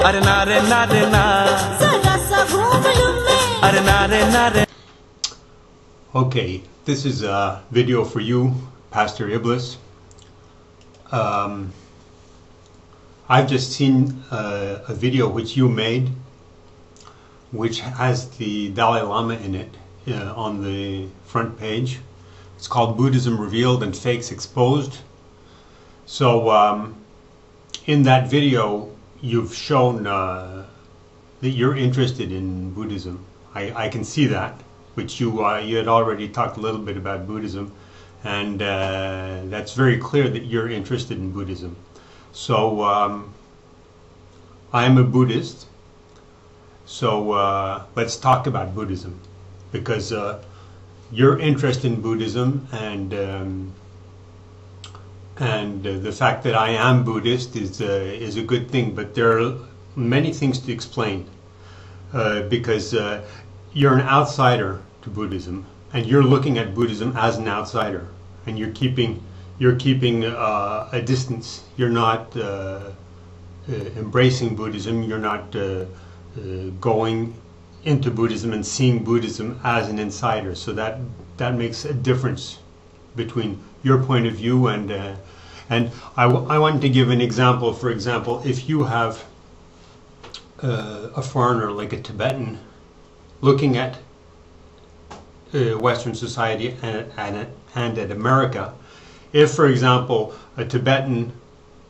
अरे नारे नारे ना जरा सा घूम लूं मैं अरे नारे नारे. Okay, this is a video for you, PastorIblis. I've just seen a video which you made, which has the Dalai Lama in it on the front page. It's called Buddhism Revealed and Fakes Exposed. So in that video, you've shown that you're interested in Buddhism. I can see that, which you had already talked a little bit about Buddhism, and that's very clear that you're interested in Buddhism. So I'm a Buddhist, so let's talk about Buddhism, because your interest in Buddhism and the fact that I am Buddhist is a good thing, but there are many things to explain, because you're an outsider to Buddhism, and you're looking at Buddhism as an outsider, and you're keeping a distance. You're not embracing Buddhism. You're not going into Buddhism and seeing Buddhism as an insider. So that makes a difference between your point of view and I wanted to give an example. For example, if you have a foreigner like a Tibetan looking at Western society and at America, if, for example, a Tibetan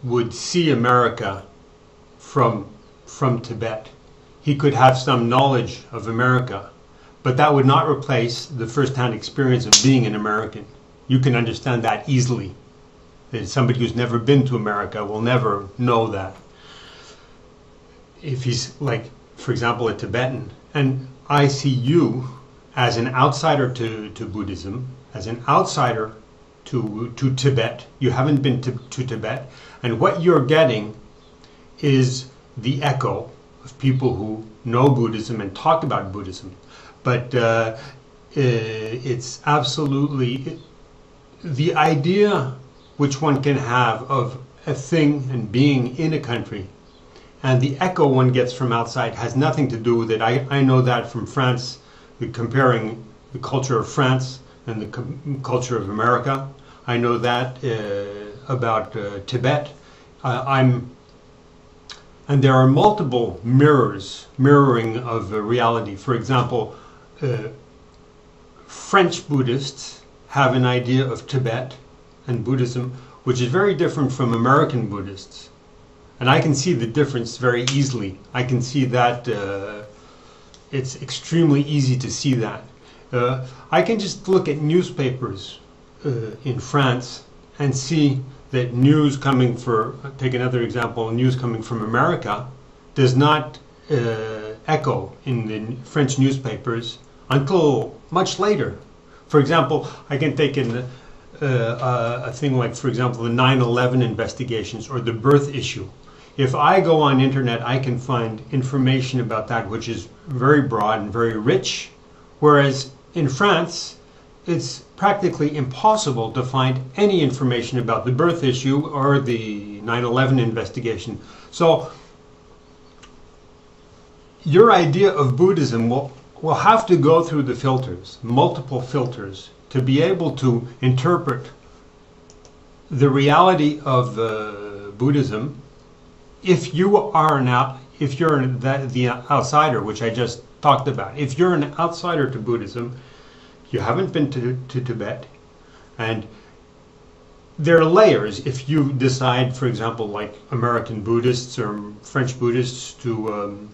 would see America from Tibet, he could have some knowledge of America, but that would not replace the first-hand experience of being an American. You can understand that easily. Somebody who's never been to America will never know that. If he's like, for example, a Tibetan, and I see you as an outsider to Buddhism, as an outsider to Tibet. You haven't been to Tibet, and what you're getting is the echo of people who know Buddhism and talk about Buddhism. But it's absolutely the idea which one can have of a thing and being in a country, and the echo one gets from outside has nothing to do with it. I know that from France, comparing the culture of France and the culture of America. I know that about Tibet. And there are multiple mirroring of reality. For example, French Buddhists have an idea of Tibet and Buddhism which is very different from American Buddhists. And I can see the difference very easily. I can see that it's extremely easy to see that. I can just look at newspapers in France and see that news coming take another example, news coming from America does not echo in the French newspapers until much later. For example, I can take in a thing like, for example, the 9/11 investigations or the birth issue. If I go on internet, I can find information about that which is very broad and very rich, whereas in France, it's practically impossible to find any information about the birth issue or the 9/11 investigation. So your idea of Buddhism will have to go through the filters, multiple filters, to be able to interpret the reality of Buddhism. If you're the outsider, which I just talked about, if you're an outsider to Buddhism, you haven't been to Tibet, and there are layers. If you decide, for example, like American Buddhists or French Buddhists to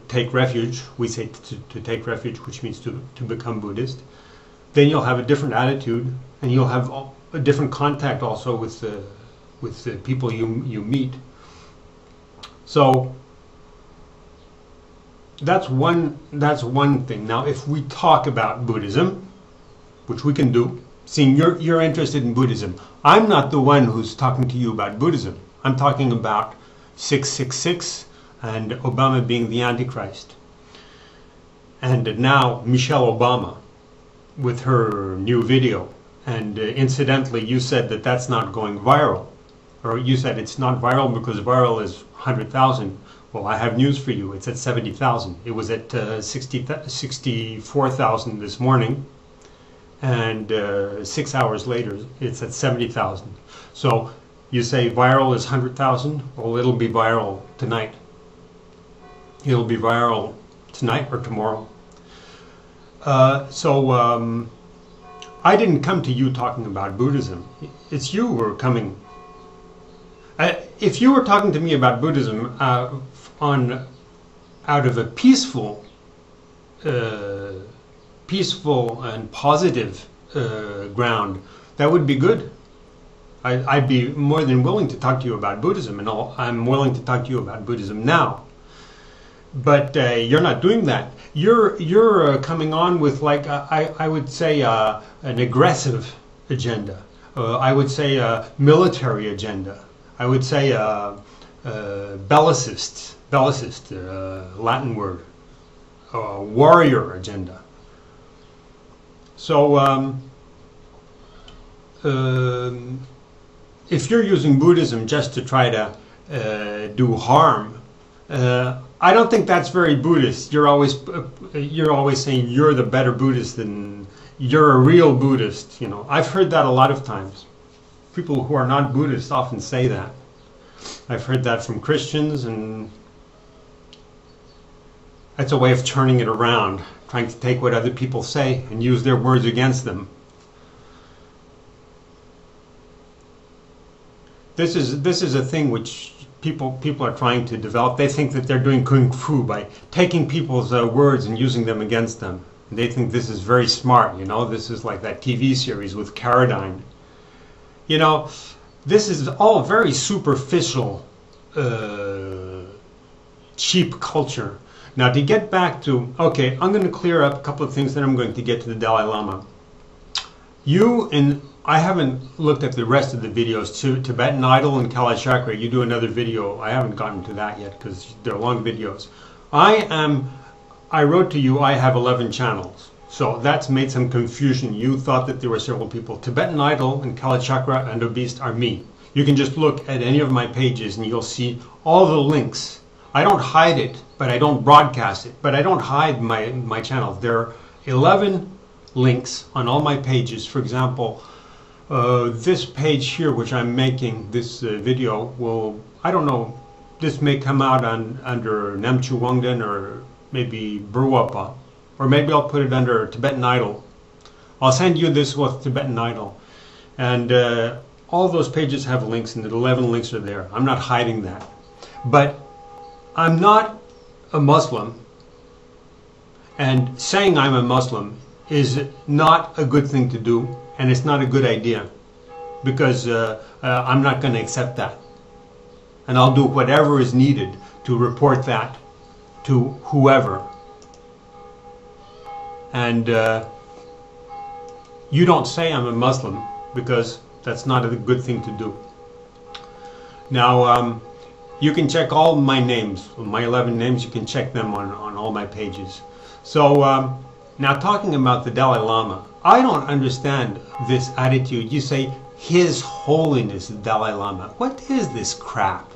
take refuge, we say to take refuge, which means to become Buddhist, then you'll have a different attitude, and you'll have a different contact also with the people you meet. So that's one thing. Now, if we talk about Buddhism, which we can do, seeing you're interested in Buddhism, I'm not the one who's talking to you about Buddhism. I'm talking about 666 and Obama being the Antichrist. And now Michelle Obama with her new video. And incidentally, you said that that's not going viral. Or you said it's not viral because viral is 100,000. Well, I have news for you. It's at 70,000. It was at 64,000 this morning. And 6 hours later, it's at 70,000. So you say viral is 100,000? Well, it'll be viral tonight. It'll be viral tonight or tomorrow. I didn't come to you talking about Buddhism. It's you who are coming. If you were talking to me about Buddhism out of a peaceful and positive ground, that would be good. I'd be more than willing to talk to you about Buddhism, and I'm willing to talk to you about Buddhism now. But you're not doing that. You're coming on with, like, I would say an aggressive agenda. I would say a military agenda. I would say bellicist, Latin word, warrior agenda. So if you're using Buddhism just to try to do harm, I don't think that's very Buddhist. You're always saying you're the better Buddhist than you're a real Buddhist. You know, I've heard that a lot of times. People who are not Buddhists often say that. I've heard that from Christians, and that's a way of turning it around, trying to take what other people say and use their words against them. This is a thing which people are trying to develop. They think that they're doing kung fu by taking people's words and using them against them. And they think this is very smart, you know. This is like that TV series with Caradine. You know, this is all very superficial, cheap culture. Now, to get back to, okay, I'm going to clear up a couple of things, then I'm going to get to the Dalai Lama. I haven't looked at the rest of the videos too. Tibetan Idol and Kala Chakra, you do another video. I haven't gotten to that yet because they're long videos. I wrote to you, I have 11 channels. So that's made some confusion. You thought that there were several people. Tibetan Idol and Kala Chakra and Obese are me. You can just look at any of my pages and you'll see all the links. I don't hide it, but I don't broadcast it. But I don't hide my channels. There are 11 links on all my pages. For example, this page here, which I'm making, this video, will, I don't know, this may come out under Namchu Wangden or maybe Burwapa, or maybe I'll put it under Tibetan Idol. I'll send you this with Tibetan Idol. And all those pages have links, and the 11 links are there. I'm not hiding that. But I'm not a Muslim, and saying I'm a Muslim is not a good thing to do, and it's not a good idea, because I'm not going to accept that. And I'll do whatever is needed to report that to whoever. And you don't say I'm a Muslim, because that's not a good thing to do. Now, you can check all my names, my 11 names, you can check them on all my pages. So, now talking about the Dalai Lama, I don't understand this attitude. You say, His Holiness the Dalai Lama. What is this crap?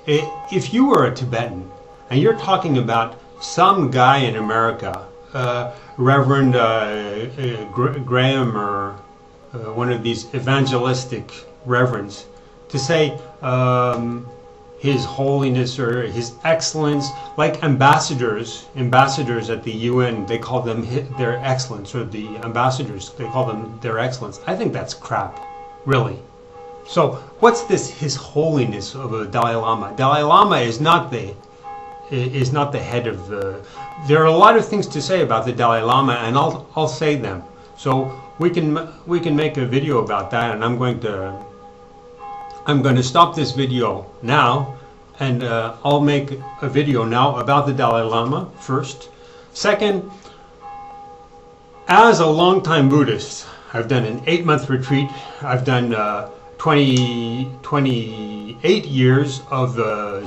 If you were a Tibetan, and you're talking about some guy in America, Reverend Graham, or one of these evangelistic reverends, to say His Holiness or His Excellence, like ambassadors at the UN, they call them their Excellence, or the ambassadors, they call them their Excellence. I think that's crap. really. So what's this His Holiness of a Dalai Lama? Dalai Lama is not the head of the... There are a lot of things to say about the Dalai Lama, and I'll say them. So we can make a video about that, and I'm going to stop this video now, and I'll make a video now about the Dalai Lama first. Second, as a long-time Buddhist, I've done an 8-month retreat. I've done 28 years of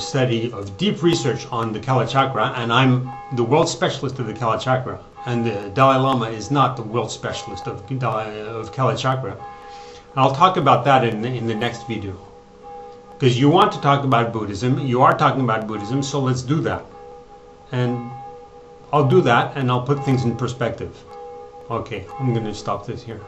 study of deep research on the Kala Chakra, and I'm the world specialist of the Kala Chakra. And the Dalai Lama is not the world specialist of Kala Chakra. I'll talk about that in the next video. Because you want to talk about Buddhism, you are talking about Buddhism, so let's do that. And I'll do that, and I'll put things in perspective. Okay, I'm going to stop this here.